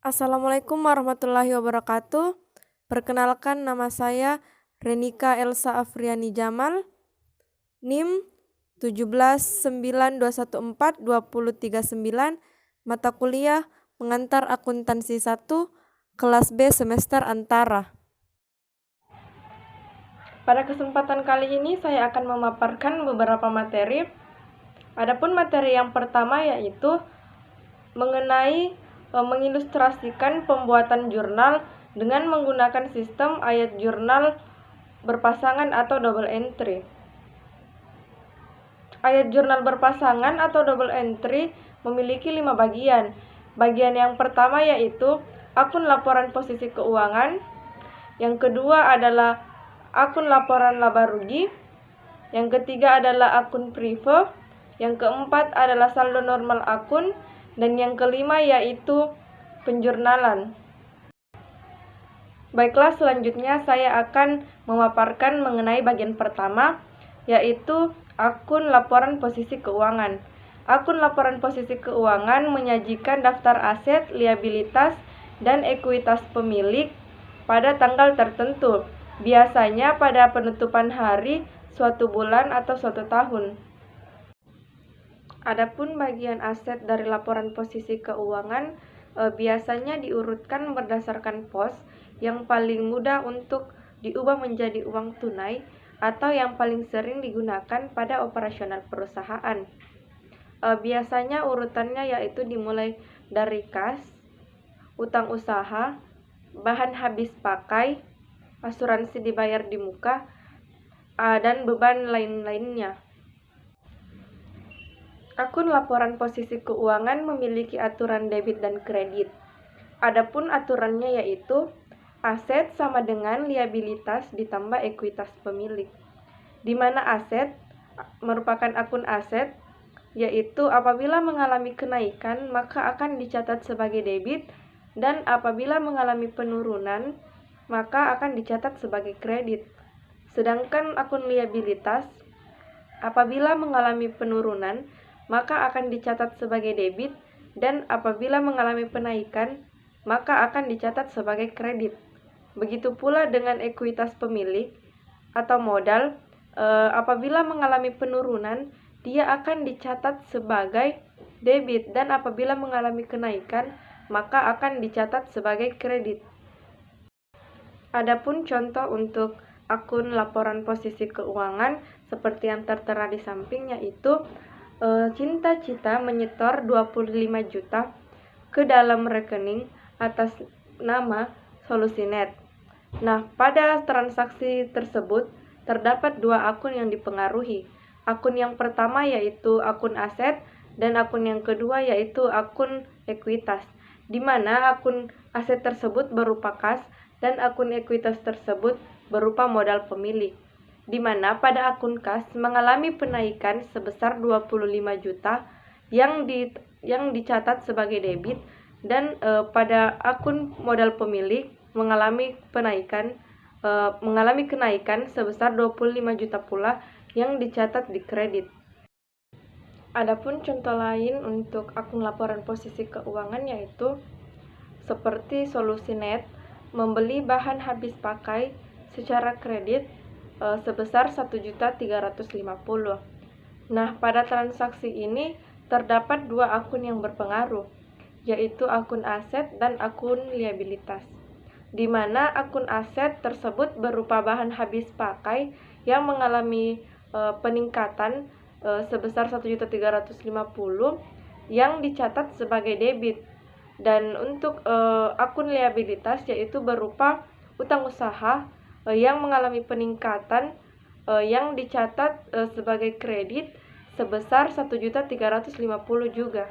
Assalamualaikum warahmatullahi wabarakatuh. Perkenalkan, nama saya Renika Elsa Afriani Jamal, NIM 179214239, mata kuliah Pengantar Akuntansi 1, kelas B semester antara. Pada kesempatan kali ini saya akan memaparkan beberapa materi. Adapun materi yang pertama yaitu mengenai mengilustrasikan pembuatan jurnal dengan menggunakan sistem ayat jurnal berpasangan atau double entry. Ayat jurnal berpasangan atau double entry memiliki 5 bagian. Bagian yang pertama yaitu akun laporan posisi keuangan. Yang kedua adalah akun laporan laba rugi. Yang ketiga adalah akun prive. Yang keempat adalah saldo normal akun. Dan yang kelima yaitu penjurnalan. Baiklah, selanjutnya saya akan memaparkan mengenai bagian pertama, yaitu akun laporan posisi keuangan. Akun laporan posisi keuangan menyajikan daftar aset, liabilitas, dan ekuitas pemilik pada tanggal tertentu, biasanya pada penutupan hari suatu bulan atau suatu tahun. Adapun bagian aset dari laporan posisi keuangan biasanya diurutkan berdasarkan pos yang paling mudah untuk diubah menjadi uang tunai atau yang paling sering digunakan pada operasional perusahaan. Biasanya urutannya yaitu dimulai dari kas, utang usaha, bahan habis pakai, asuransi dibayar di muka, dan beban lain-lainnya. Akun laporan posisi keuangan memiliki aturan debit dan kredit. Adapun aturannya yaitu aset sama dengan liabilitas ditambah ekuitas pemilik. Di mana aset merupakan akun aset, yaitu apabila mengalami kenaikan maka akan dicatat sebagai debit, dan apabila mengalami penurunan maka akan dicatat sebagai kredit. Sedangkan akun liabilitas apabila mengalami penurunan maka akan dicatat sebagai debit, dan apabila mengalami penaikan maka akan dicatat sebagai kredit. Begitu pula dengan ekuitas pemilik atau modal, apabila mengalami penurunan dia akan dicatat sebagai debit, dan apabila mengalami kenaikan maka akan dicatat sebagai kredit. Adapun contoh untuk akun laporan posisi keuangan seperti yang tertera di samping yaitu Cinta-Cita menyetor 25 juta ke dalam rekening atas nama Solusinet. Nah, pada transaksi tersebut terdapat dua akun yang dipengaruhi. Akun yang pertama yaitu akun aset, dan akun yang kedua yaitu akun ekuitas, di mana akun aset tersebut berupa kas dan akun ekuitas tersebut berupa modal pemilik, di mana pada akun kas mengalami penaikan sebesar 25 juta yang dicatat sebagai debit, dan pada akun modal pemilik mengalami kenaikan sebesar 25 juta pula yang dicatat di kredit. Adapun contoh lain untuk akun laporan posisi keuangan yaitu seperti Solusinet membeli bahan habis pakai secara kredit sebesar 1.350.000. Nah, pada transaksi ini terdapat dua akun yang berpengaruh, yaitu akun aset dan akun liabilitas, di mana akun aset tersebut berupa bahan habis pakai yang mengalami peningkatan sebesar 1.350.000 yang dicatat sebagai debit. Dan untuk akun liabilitas yaitu berupa utang usaha yang mengalami peningkatan yang dicatat sebagai kredit sebesar 1.350.000 juga.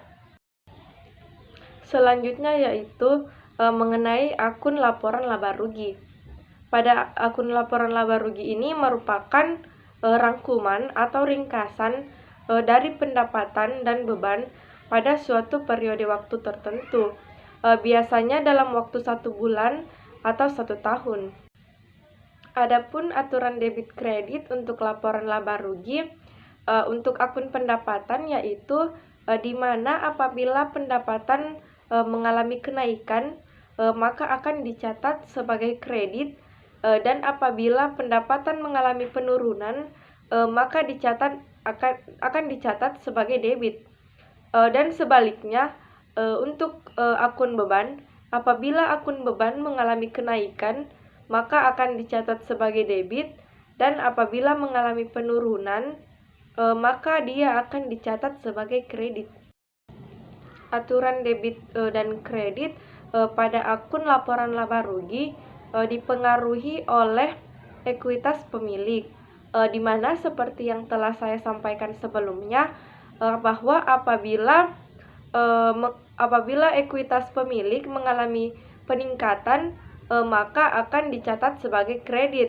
Selanjutnya yaitu mengenai akun laporan laba rugi. Pada akun laporan laba rugi ini merupakan rangkuman atau ringkasan dari pendapatan dan beban pada suatu periode waktu tertentu, biasanya dalam waktu 1 bulan atau 1 tahun. Adapun aturan debit kredit untuk laporan laba rugi untuk akun pendapatan yaitu di mana apabila pendapatan mengalami kenaikan, maka akan dicatat sebagai kredit, dan apabila pendapatan mengalami penurunan, maka akan dicatat sebagai debit. Dan sebaliknya, untuk akun beban, apabila akun beban mengalami kenaikan, maka akan dicatat sebagai debit, dan apabila mengalami penurunan, maka dia akan dicatat sebagai kredit. Aturan debit dan kredit pada akun laporan laba rugi dipengaruhi oleh ekuitas pemilik, di mana seperti yang telah saya sampaikan sebelumnya, bahwa apabila ekuitas pemilik mengalami peningkatan, maka akan dicatat sebagai kredit.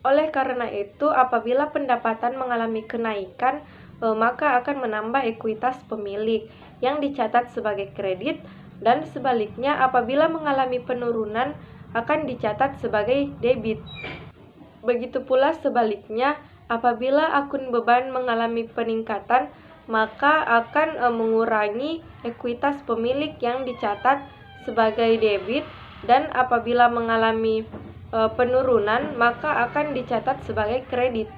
Oleh karena itu, apabila pendapatan mengalami kenaikan, maka akan menambah ekuitas pemilik yang dicatat sebagai kredit, dan sebaliknya apabila mengalami penurunan akan dicatat sebagai debit. Begitu pula sebaliknya, apabila akun beban mengalami peningkatan, maka akan mengurangi ekuitas pemilik yang dicatat sebagai debit, dan apabila mengalami penurunan, maka akan dicatat sebagai kredit.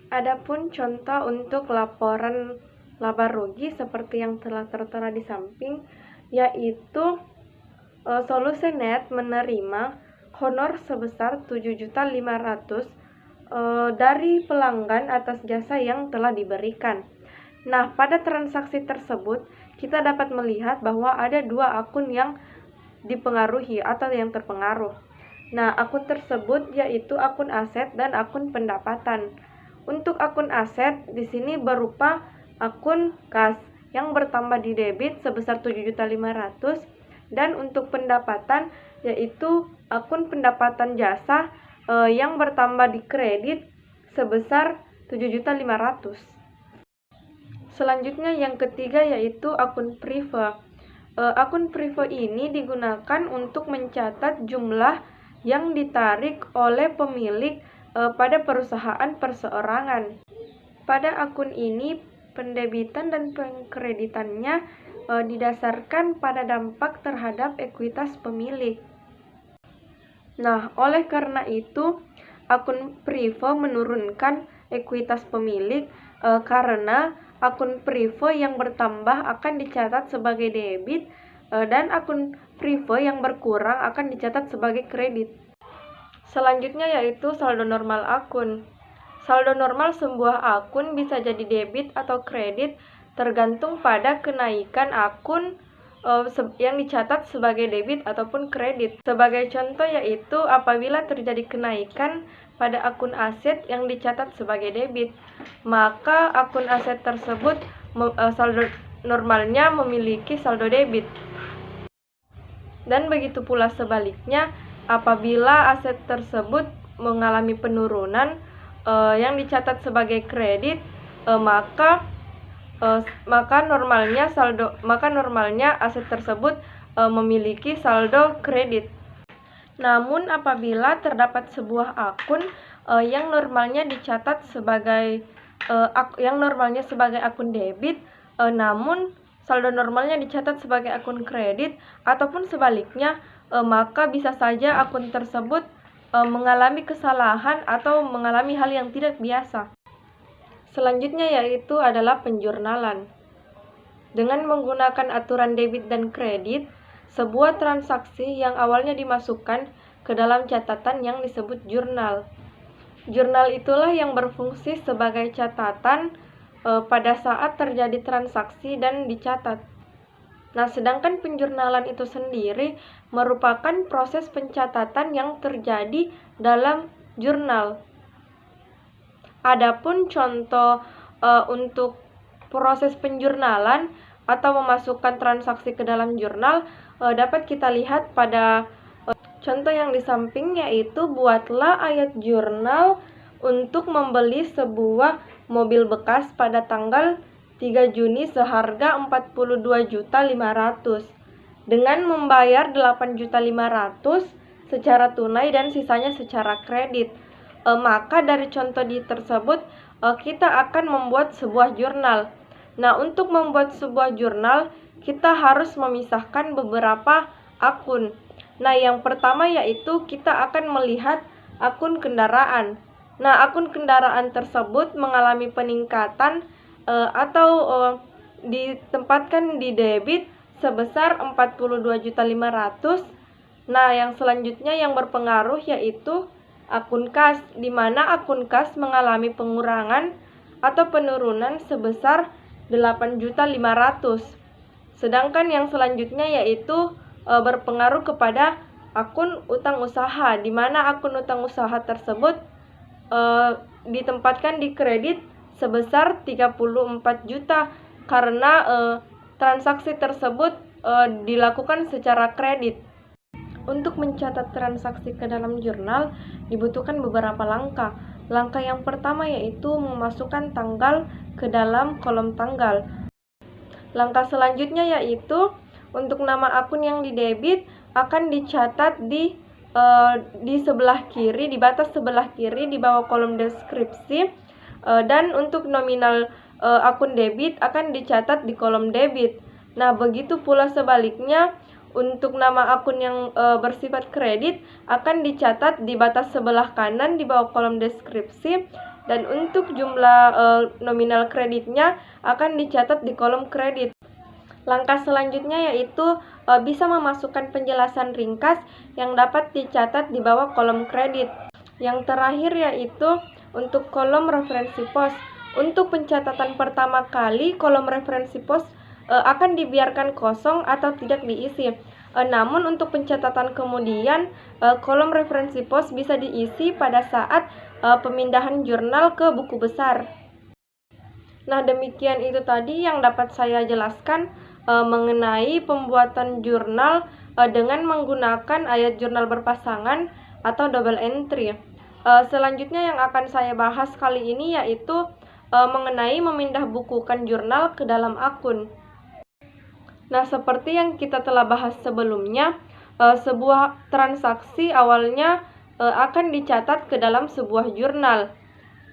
Adapun contoh untuk laporan laba rugi seperti yang telah tertera di samping, yaitu Solusenet menerima honor sebesar 7.500.000 dari pelanggan atas jasa yang telah diberikan. Nah, pada transaksi tersebut kita dapat melihat bahwa ada dua akun yang dipengaruhi atau yang terpengaruh. Nah, akun tersebut yaitu akun aset dan akun pendapatan. Untuk akun aset di sini berupa akun kas yang bertambah di debit sebesar 7.500.000, dan untuk pendapatan yaitu akun pendapatan jasa yang bertambah di kredit sebesar 7.500.000. Selanjutnya yang ketiga yaitu akun prive. Akun prive ini digunakan untuk mencatat jumlah yang ditarik oleh pemilik pada perusahaan perseorangan. Pada akun ini, pendebitan dan pengkreditannya didasarkan pada dampak terhadap ekuitas pemilik. Nah, oleh karena itu, akun prive menurunkan ekuitas pemilik karena akun prive yang bertambah akan dicatat sebagai debit, dan akun prive yang berkurang akan dicatat sebagai kredit. Selanjutnya yaitu saldo normal akun. Saldo normal sebuah akun bisa jadi debit atau kredit tergantung pada kenaikan akun yang dicatat sebagai debit ataupun kredit. Sebagai contoh yaitu apabila terjadi kenaikan pada akun aset yang dicatat sebagai debit, maka akun aset tersebut saldo normalnya memiliki saldo debit. Dan begitu pula sebaliknya, apabila aset tersebut mengalami penurunan yang dicatat sebagai kredit, maka normalnya aset tersebut memiliki saldo kredit. Namun apabila terdapat sebuah akun yang normalnya sebagai akun debit, namun saldo normalnya dicatat sebagai akun kredit ataupun sebaliknya, maka bisa saja akun tersebut mengalami kesalahan atau mengalami hal yang tidak biasa. Selanjutnya yaitu adalah penjurnalan. Dengan menggunakan aturan debit dan kredit, sebuah transaksi yang awalnya dimasukkan ke dalam catatan yang disebut jurnal. Jurnal itulah yang berfungsi sebagai catatan pada saat terjadi transaksi dan dicatat. Nah, sedangkan penjurnalan itu sendiri merupakan proses pencatatan yang terjadi dalam jurnal. Adapun contoh untuk proses penjurnalan atau memasukkan transaksi ke dalam jurnal dapat kita lihat pada contoh yang di samping, yaitu buatlah ayat jurnal untuk membeli sebuah mobil bekas pada tanggal 3 Juni seharga 42.500.000 dengan membayar 8.500.000 secara tunai dan sisanya secara kredit. Maka dari contoh tersebut kita akan membuat sebuah jurnal. Nah, untuk membuat sebuah jurnal kita harus memisahkan beberapa akun. Nah, yang pertama yaitu kita akan melihat akun kendaraan. Nah, akun kendaraan tersebut mengalami peningkatan atau ditempatkan di debit sebesar 42.500.000. Nah, yang selanjutnya yang berpengaruh yaitu akun kas, di mana akun kas mengalami pengurangan atau penurunan sebesar 8.500.000. Sedangkan yang selanjutnya yaitu berpengaruh kepada akun utang usaha, di mana akun utang usaha tersebut ditempatkan di kredit sebesar 34 juta karena transaksi tersebut dilakukan secara kredit. Untuk mencatat transaksi ke dalam jurnal dibutuhkan beberapa langkah. Langkah yang pertama yaitu memasukkan tanggal ke dalam kolom tanggal. Langkah selanjutnya yaitu untuk nama akun yang didebit akan dicatat di sebelah kiri, di batas sebelah kiri di bawah kolom deskripsi, dan untuk nominal akun debit akan dicatat di kolom debit. Nah, begitu pula sebaliknya untuk nama akun yang bersifat kredit akan dicatat di batas sebelah kanan di bawah kolom deskripsi, dan untuk jumlah nominal kreditnya akan dicatat di kolom kredit. Langkah selanjutnya yaitu bisa memasukkan penjelasan ringkas yang dapat dicatat di bawah kolom kredit. Yang terakhir yaitu untuk kolom referensi pos. Untuk pencatatan pertama kali, kolom referensi pos akan dibiarkan kosong atau tidak diisi. Namun untuk pencatatan kemudian, kolom referensi pos bisa diisi pada saat pemindahan jurnal ke buku besar. Nah, demikian itu tadi yang dapat saya jelaskan mengenai pembuatan jurnal dengan menggunakan ayat jurnal berpasangan atau double entry. Selanjutnya yang akan saya bahas kali ini yaitu mengenai memindah bukukan jurnal ke dalam akun. Nah, seperti yang kita telah bahas sebelumnya, sebuah transaksi awalnya akan dicatat ke dalam sebuah jurnal.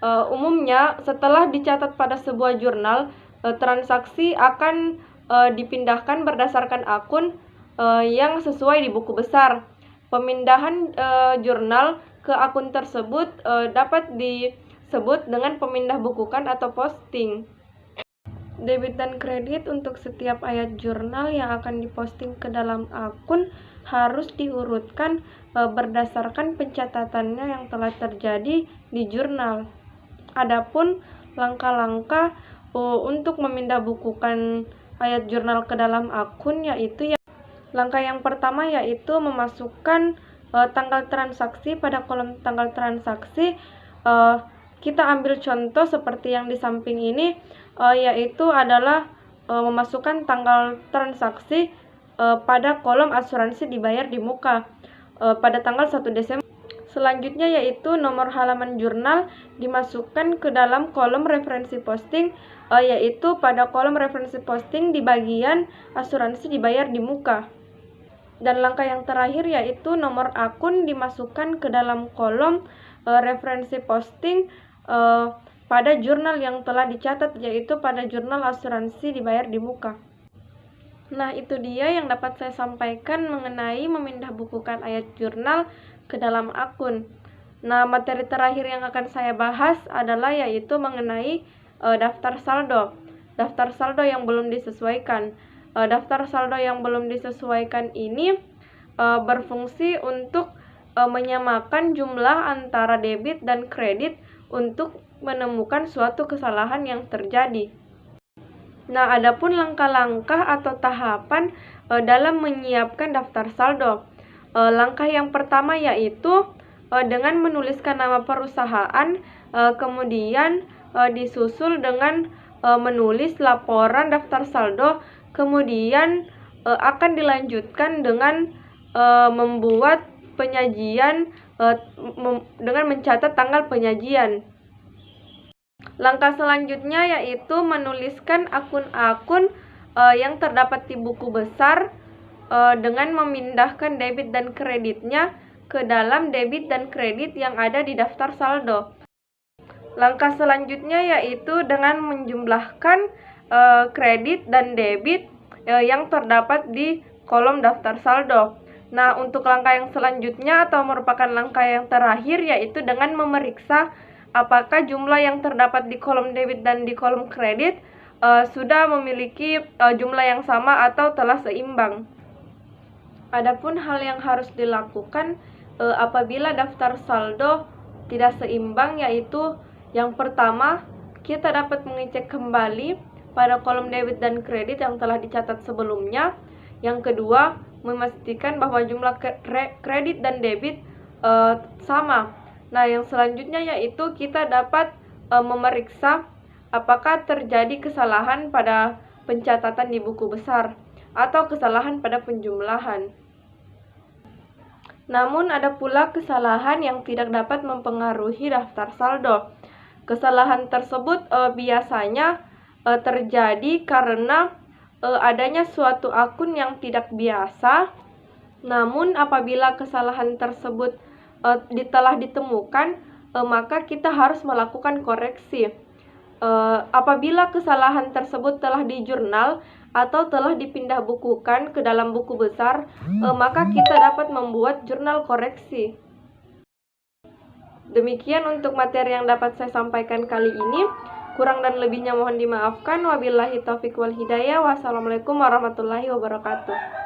Umumnya, setelah dicatat pada sebuah jurnal, transaksi akan dipindahkan berdasarkan akun yang sesuai di buku besar. Pemindahan jurnal ke akun tersebut dapat disebut dengan pemindah bukukan atau posting. Debit dan kredit untuk setiap ayat jurnal yang akan diposting ke dalam akun harus diurutkan berdasarkan pencatatannya yang telah terjadi di jurnal. Adapun langkah-langkah untuk memindah bukukan ayat jurnal ke dalam akun yaitu langkah yang pertama yaitu memasukkan tanggal transaksi pada kolom tanggal transaksi. Kita ambil contoh seperti yang di samping ini, yaitu adalah memasukkan tanggal transaksi pada kolom asuransi dibayar di muka pada tanggal 1 Desember. Selanjutnya yaitu nomor halaman jurnal dimasukkan ke dalam kolom referensi posting, yaitu pada kolom referensi posting di bagian asuransi dibayar di muka. Dan langkah yang terakhir yaitu nomor akun dimasukkan ke dalam kolom referensi posting pada jurnal yang telah dicatat, yaitu pada jurnal asuransi dibayar di muka. Nah, itu dia yang dapat saya sampaikan mengenai memindah bukukan ayat jurnal ke dalam akun. Nah, materi terakhir yang akan saya bahas adalah yaitu mengenai daftar saldo. Daftar saldo yang belum disesuaikan. Daftar saldo yang belum disesuaikan ini berfungsi untuk menyamakan jumlah antara debit dan kredit untuk menemukan suatu kesalahan yang terjadi. Nah, adapun langkah-langkah atau tahapan dalam menyiapkan daftar saldo. Langkah yang pertama yaitu dengan menuliskan nama perusahaan, kemudian disusul dengan menulis laporan daftar saldo, kemudian akan dilanjutkan dengan membuat penyajian dengan mencatat tanggal penyajian. Langkah selanjutnya yaitu menuliskan akun-akun yang terdapat di buku besar dengan memindahkan debit dan kreditnya ke dalam debit dan kredit yang ada di daftar saldo. Langkah selanjutnya yaitu dengan menjumlahkan kredit dan debit yang terdapat di kolom daftar saldo. Nah, untuk langkah yang selanjutnya atau merupakan langkah yang terakhir yaitu dengan memeriksa apakah jumlah yang terdapat di kolom debit dan di kolom kredit sudah memiliki jumlah yang sama atau telah seimbang. Adapun hal yang harus dilakukan apabila daftar saldo tidak seimbang yaitu yang pertama, kita dapat mengecek kembali pada kolom debit dan kredit yang telah dicatat sebelumnya. Yang kedua, memastikan bahwa jumlah kredit dan debit sama. Nah, yang selanjutnya yaitu kita dapat memeriksa apakah terjadi kesalahan pada pencatatan di buku besar atau kesalahan pada penjumlahan. Namun ada pula kesalahan yang tidak dapat mempengaruhi daftar saldo. Kesalahan tersebut biasanya terjadi karena adanya suatu akun yang tidak biasa. Namun apabila kesalahan tersebut telah ditemukan, maka kita harus melakukan koreksi. Apabila kesalahan tersebut telah dijurnal atau telah dipindah bukukan ke dalam buku besar, maka kita dapat membuat jurnal koreksi. Demikian untuk materi yang dapat saya sampaikan kali ini. Kurang dan lebihnya mohon dimaafkan. Wabillahi taufiq wal hidayah. Wassalamualaikum warahmatullahi wabarakatuh.